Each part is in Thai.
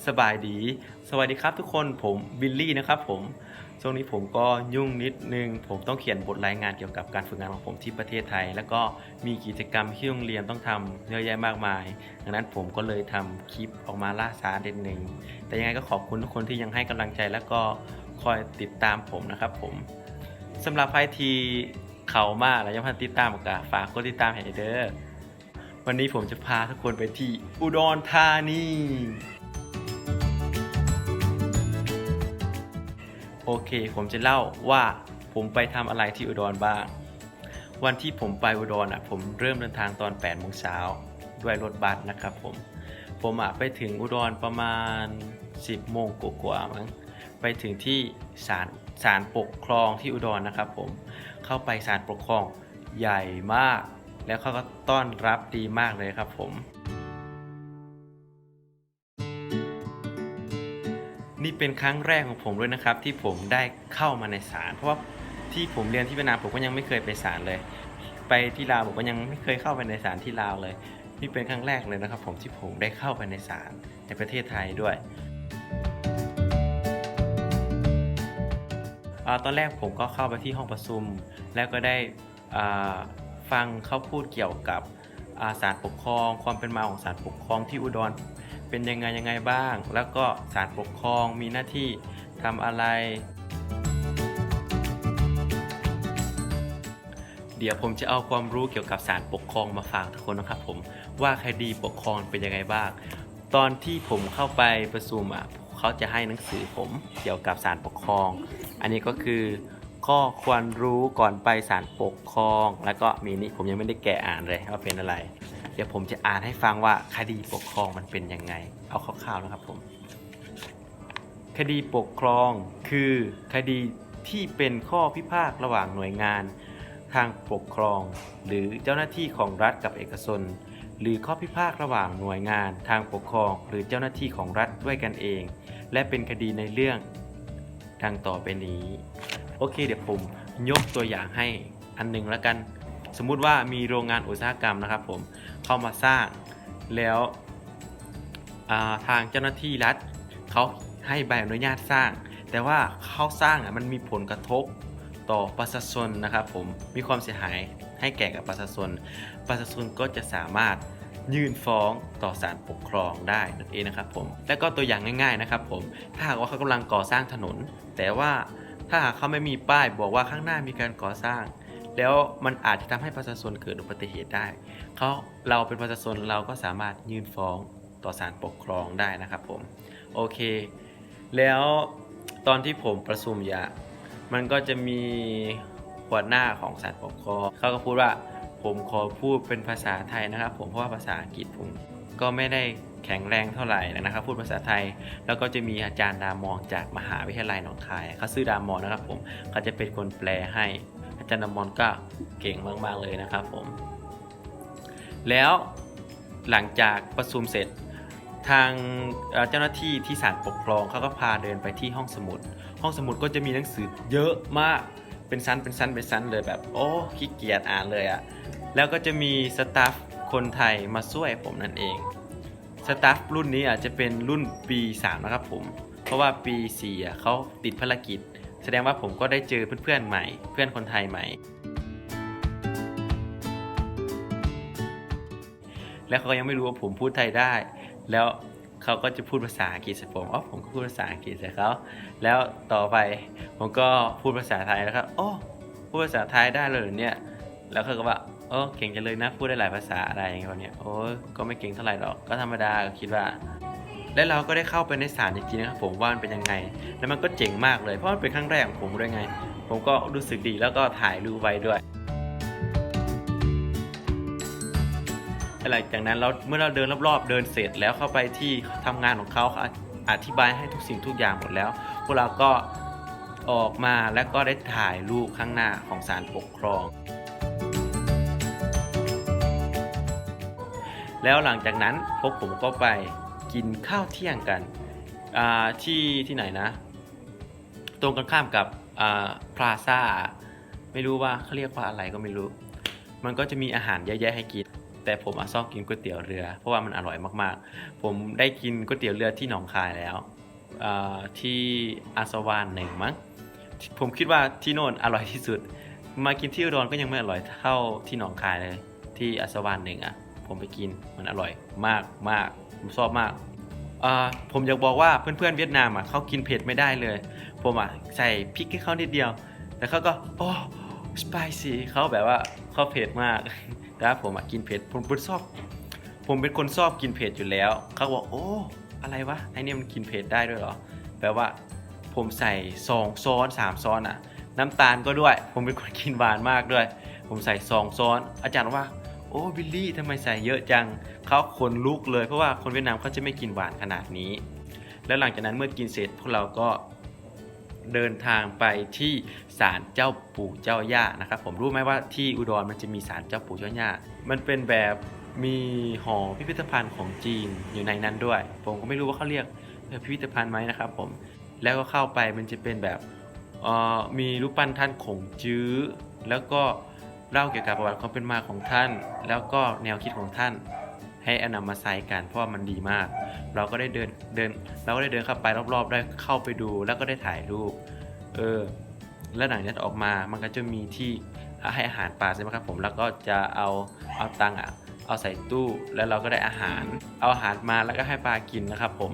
สบายดีสวัสดีครับทุกคนผมบิลลี่นะครับผมช่วงนี้ผมก็ยุ่งนิดนึงผมต้องเขียนบทรายงานเกี่ยวกับการฝึกงานของผมที่ประเทศไทยแล้วก็มีกิจกรรมที่โรงเรียนต้องทำเยอะแยะมากมายดังนั้นผมก็เลยทำคลิปออกมาล่าช้านิดนึงแต่ยังไงก็ขอบคุณทุกคนที่ยังให้กำลังใจแล้วก็คอยติดตามผมนะครับผมสำหรับใครที่เขามาแล้วยังพันติดตามก็ฝากกดติดตามให้เด้อวันนี้ผมจะพาทุกคนไปที่อุดรธานีโอเคผมจะเล่าว่าผมไปทำอะไรที่อุดรบ้างวันที่ผมไปอุดรผมเริ่มเดินทางตอน8 โมงเช้าด้วยรถบัสนะครับผมไปถึงอุดรประมาณ10 โมงกว่าๆมั้งไปถึงที่ศาลปกครองที่อุดรนะครับผมเข้าไปศาลปกครองใหญ่มากแล้วเขาก็ต้อนรับดีมากเลยครับผมนี่เป็นครั้งแรกของผมด้วยนะครับที่ผมได้เข้ามาในศาลเพราะว่าที่ผมเรียนที่เวียดนามผมก็ยังไม่เคยไปศาลเลยไปที่ลาวผมก็ยังไม่เคยเข้าไปในศาลที่ลาวเลยนี่เป็นครั้งแรกเลยนะครับผมที่ผมได้เข้าไปในศาลในประเทศไทยด้วยตอนแรกผมก็เข้าไปที่ห้องประชุมแล้วก็ได้ฟังเขาพูดเกี่ยวกับศาลปกครองความเป็นมาของศาลปกครองที่อุดรเป็นยังไงบ้างแล้วก็ศาลปกครองมีหน้าที่ทำอะไรเดี๋ยวผมจะเอาความรู้เกี่ยวกับศาลปกครองมาฝากทุกคนนะครับผมว่าคดีปกครองเป็นยังไงบ้างตอนที่ผมเข้าไปประชุมเขาจะให้หนังสือผมเกี่ยวกับศาลปกครองอันนี้ก็คือข้อควรรู้ก่อนไปศาลปกครองแล้วก็มีนี่ผมยังไม่ได้แกะอ่านเลยว่าเป็นอะไรเดี๋ยวผมจะอ่านให้ฟังว่าคดีปกครองมันเป็นยังไงเอาคร่าวๆนะครับผมคดีปกครองคือคดีที่เป็นข้อพิพาทระหว่างหน่วยงานทางปกครองหรือเจ้าหน้าที่ของรัฐกับเอกชนหรือข้อพิพาทระหว่างหน่วยงานทางปกครองหรือเจ้าหน้าที่ของรัฐด้วยกันเองและเป็นคดีในเรื่องดังต่อไปนี้โอเคเดี๋ยวผมยกตัวอย่างให้อันหนึ่งแล้วกันสมมุติว่ามีโรงงานอุตสาหกรรมนะครับผมเข้ามาสร้างแล้วทางเจ้าหน้าที่รัฐเขาให้ใบอนุญาตสร้างแต่ว่าเขาสร้างมันมีผลกระทบต่อประชาชนนะครับผมมีความเสียหายให้แก่กับประชาชนก็จะสามารถยื่นฟ้องต่อศาลปกครองได้นั่นเองนะครับผมและก็ตัวอย่างง่ายๆนะครับผมถ้าหากว่าเขากำลังก่อสร้างถนนแต่ว่าถ้าหากเขาไม่มีป้ายบอกว่าข้างหน้ามีการก่อสร้างแล้วมันอาจจะทำให้ประชาชนเกิดอุบัติเหตุได้เราเป็นประชาชนเราก็สามารถยื่นฟ้องต่อศาลปกครองได้นะครับผมโอเคแล้วตอนที่ผมประชุมมันก็จะมีหัวหน้าของศาลปกครองเขาก็พูดว่าผมขอพูดเป็นภาษาไทยนะครับผมเพราะว่าภาษาอังกฤษผมก็ไม่ได้แข็งแรงเท่าไหร่นะครับพูดภาษาไทยแล้วก็จะมีอาจารย์ดามองจากมหาวิทยาลัยหนองคายเขาชื่อดามองนะครับผมเขาจะเป็นคนแปลให้อาจารย์ดามองก็เก่งมากๆเลยนะครับผมแล้วหลังจากประชุมเสร็จทางเจ้าหน้าที่ที่ศาลปกครองเขาก็พาเดินไปที่ห้องสมุดก็จะมีหนังสือเยอะมากเป็นชั้นเลยแบบโอ้ขี้เกียจอ่านเลยแล้วก็จะมีสตาฟคนไทยมาช่วยผมนั่นเองสตาฟรุ่นนี้อาจจะเป็นรุ่นปี3นะครับผมเพราะว่าปี4เขาติดภารกิจแสดงว่าผมก็ได้เจอเพื่อนใหม่เพื่อนคนไทยใหม่แล้วเขาก็ยังไม่รู้ว่าผมพูดไทยได้แล้วเขาก็จะพูดภาษาอังกฤษใส่ผมก็พูดภาษาอังกฤษใส่เขาแล้วต่อไปผมก็พูดภาษาไทยแล้วครับโอ้พูดภาษาไทยได้เลยเนี่ยแล้วเขาก็ว่าโอ้เก่งจังเลยนะพูดได้หลายภาษาอะไรอย่างเงี้ยเนี่ยโอ้ก็ไม่เก่งเท่าไหร่หรอกก็ธรรมดาคิดว่าและเราก็ได้เข้าไปในศาลจริงๆนะครับผมว่ามันเป็นยังไงแล้วมันก็เจ๋งมากเลยเพราะมันเป็นครั้งแรกของผมด้วยไงผมก็รู้สึกดีแล้วก็ถ่ายรูปไว้ด้วยหลังจากนั้นเมื่อเราเดินรอบๆเดินเสร็จแล้วเข้าไปที่ทำงานของเขาอธิบายให้ทุกสิ่งทุกอย่างหมดแล้วพวกเราก็ออกมาแล้วก็ได้ถ่ายรูปข้างหน้าของศาลปกครองแล้วหลังจากนั้นพวกผมก็ไปกินข้าวเที่ยงกันที่ไหนนะตรงกันข้ามกับพลาซ่าไม่รู้ว่าเขาเรียกว่าอะไรก็ไม่รู้มันก็จะมีอาหารเยอะแยะให้กินแต่ แต่ผมชอบกินก๋วยเตี๋ยวเรือเพราะว่ามันอร่อยมากๆผมได้กินก๋วยเตี๋ยวเรือที่หนองคายแล้วที่อาสวานหนึ่งมั้งผมคิดว่าที่โน่นอร่อยที่สุดมากินที่อุดรก็ยังไม่อร่อยเท่าที่หนองคายเลยที่อาสวานหนึ่งผมไปกินมันอร่อยมากมากผมชอบมากผมอยากบอกว่าเพื่อนๆเวียดนามเขากินเผ็ดไม่ได้เลยผมใส่พริกให้เขานิดเดียวแต่เขาก็โอ้สไปซี่เขาแบบว่าเขาเผ็ดมากแต่ผมกินเผ็ดผมเป็นคนชอบกินเผ็ดอยู่แล้วเขาบอกโอ้อะไรวะไอเนี่ยมันกินเผ็ดได้ด้วยเหรอแปลว่าผมใส่2ช้อน3ช้อนน้ำตาลก็ด้วยผมเป็นคนกินหวานมากด้วยผมใส่2ช้อนอาจารย์ว่าโอ้บิลลี่ทำไมใส่เยอะจังเขาขนลุกเลยเพราะว่าคนเวียดนามเขาจะไม่กินหวานขนาดนี้แล้วหลังจากนั้นเมื่อกินเสร็จพวกเราก็เดินทางไปที่ศาลเจ้าปู่เจ้าย่านะครับผมรู้ไหมว่าที่อุดรมันจะมีศาลเจ้าปู่เจ้าย่ามันเป็นแบบมีหอพิพิธภัณฑ์ของจีนอยู่ในนั้นด้วยผมก็ไม่รู้ว่าเขาเรียกพิพิธภัณฑ์ไหมนะครับผมแล้วก็เข้าไปมันจะเป็นแบบมีรูปปั้นท่านขงจื้อแล้วก็เล่าเกี่ยวกับประวัติความเป็นมาของท่านแล้วก็แนวคิดของท่านให้นำมาใช้กันเพราะมันดีมากเราก็ได้เดินเข้าไปรอบๆได้เข้าไปดูแล้วก็ได้ถ่ายรูปแล้วหลังจากนั้นออกมามันก็จะมีที่ให้อาหารปลาใช่ไหมครับผมแล้วก็จะเอาตังเอาใส่ตู้แล้วเราก็ได้อาหารมาแล้วก็ให้ปลากินนะครับผม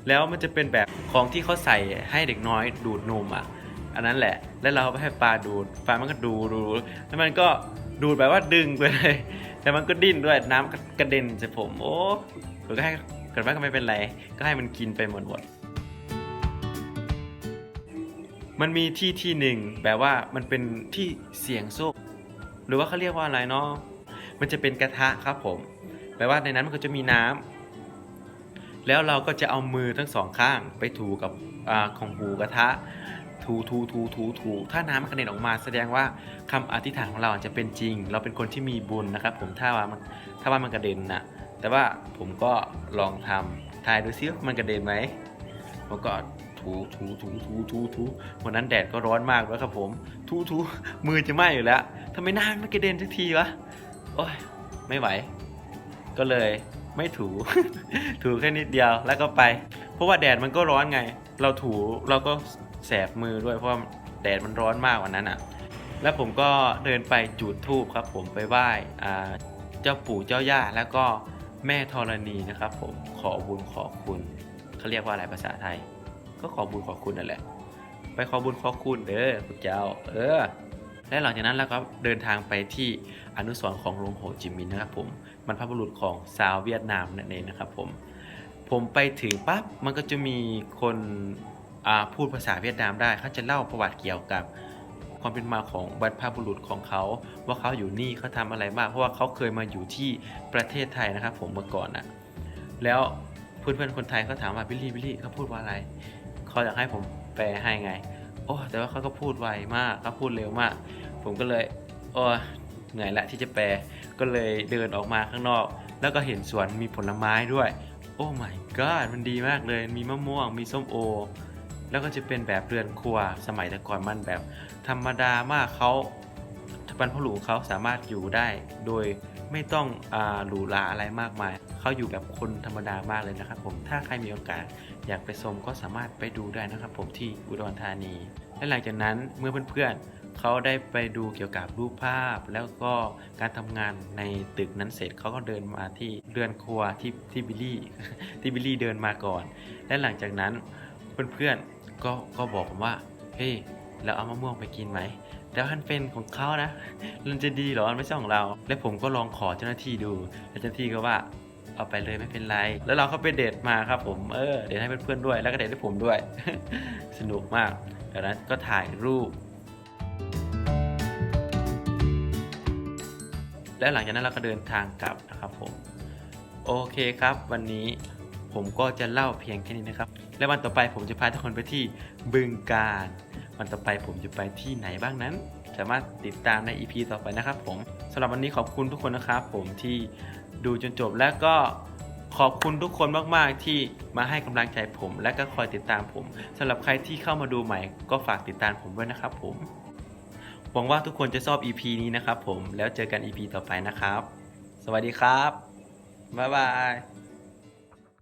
แล้วมันจะเป็นแบบของที่เขาใส่ให้เด็กน้อยดูดนมอันนั้นแหละแล้วเราไปให้ปลาดูดปลามันก็ดูแล้วมันก็ดูดแบบว่าดึงไปเลยแต่มันก็ดิ้นด้วยน้ำกระเด็นใส่ผมโอ้ก็ให้เกิดว่าก็ไม่เป็นไรก็ให้มันกินไปหมดมันมีที่หนึ่งแบบว่ามันเป็นที่เสี่ยงโชคหรือว่าเขาเรียกว่าอะไรเนาะมันจะเป็นกระทะครับผมแปลว่าในนั้นมันก็จะมีน้ำแล้วเราก็จะเอามือทั้งสองข้างไปถูกับของหูกระทะถูถ้าน้ำมันกระเด็นออกมาแสดงว่าคำอธิษฐานของเราจะเป็นจริงเราเป็นคนที่มีบุญนะครับผมถ้าว่ามันกระเด็นแต่ว่าผมก็ลองทำทายดูซิว่ามันกระเด็นไหมผมก็ถูวันนั้นแดดก็ร้อนมากแล้วครับผมถูมือจะไหม้อยู่แล้วทำไมน้ำมันกระเด็นทุกทีวะโอ้ยไม่ไหวก็เลยไม่ถู ถูแค่นิดเดียวแล้วก็ไปเพราะว่าแดดมันก็ร้อนไงเราก็แสบมือด้วยเพราะว่าแดดมันร้อนมากวันนั้นแล้วผมก็เดินไปจุดธูปครับผมไปไหว้เจ้าปู่เจ้าย่าแล้วก็แม่ธรณีนะครับผมขอบุญขอคุณเขาเรียกว่าอะไรภาษาไทยก็ขอบุญขอคุณนั่นแหละไปขอบุญขอคุณเด้อพระเจ้าและหลังจากนั้นเราก็เดินทางไปที่อนุสรณ์ของหลวงโฮจิมินห์นะครับผมบรรพบุรุษของชาวเวียดนามนั่นเองนะครับผมไปถึงปั๊บมันก็จะมีคนพูดภาษาเวียดนามได้เขาจะเล่าประวัติเกี่ยวกับความเป็นมาของบรรพบุรุษของเขาว่าเขาอยู่นี่เขาทำอะไรบ้างเพราะว่าเขาเคยมาอยู่ที่ประเทศไทยนะครับผมเมื่อก่อนแล้วเพื่อนๆคนไทยเขาถามว่าบิลลี่เขาพูดว่าอะไรเขาอยากให้ผมแปลให้ไงโอ้แต่ว่าเขาก็พูดไวมากเขาพูดเร็วมากผมก็เลยเหนื่อยละที่จะแปลก็เลยเดินออกมาข้างนอกแล้วก็เห็นสวนมีผลไม้ด้วยโอ้ my god มันดีมากเลยมีมะม่วงมีส้มโอแล้วก็จะเป็นแบบเรือนครัวสมัยแต่ก่อนมันแบบธรรมดามากเขาบรรพบุรุษเขาสามารถอยู่ได้โดยไม่ต้องหรูหราอะไรมากมายเขาอยู่แบบคนธรรมดามากเลยนะครับผมถ้าใครมีโอกาสอยากไปชมก็สามารถไปดูได้นะครับผมที่อุดรธานีและหลังจากนั้นเมื่อเพื่อนๆเขาได้ไปดูเกี่ยวกับรูปภาพแล้วก็การทำงานในตึกนั้นเสร็จเขาก็เดินมาที่เรือนครัวที่บิลลี่เดินมาก่อนและหลังจากนั้นเพื่อนๆก็บอกผมว่าเฮ้ยเราเอามะม่วงไปกินไหมแล้วมันเป็นของเขานะมันจะดีหรอมันไม่ใช่ของเราและผมก็ลองขอเจ้าหน้าที่ดูแล้วเจ้าหน้าที่ก็ว่าเอาไปเลยไม่เป็นไรแล้วเราก็ไปเดทมาครับผมเดทให้เพื่อนๆด้วยแล้วก็เดทให้ผมด้วย สนุกมากจากนั้นก็ถ่ายรูปและหลังจากนั้นเราก็เดินทางกลับนะครับผมโอเคครับวันนี้ผมก็จะเล่าเพียงแค่นี้นะครับและวันต่อไปผมจะพาทุกคนไปที่บึงกาฬวันต่อไปผมจะไปที่ไหนบ้างนั้นสามารถติดตามใน EP ต่อไปนะครับผมสำหรับวันนี้ขอบคุณทุกคนนะครับผมที่ดูจนจบและก็ขอบคุณทุกคนมากๆที่มาให้กำลังใจผมและก็คอยติดตามผมสำหรับใครที่เข้ามาดูใหม่ก็ฝากติดตามผมด้วยนะครับผมหวังว่าทุกคนจะชอบ EP นี้นะครับผมแล้วเจอกัน EP ต่อไปนะครับ สวัสดีครับ บ๊ายบาย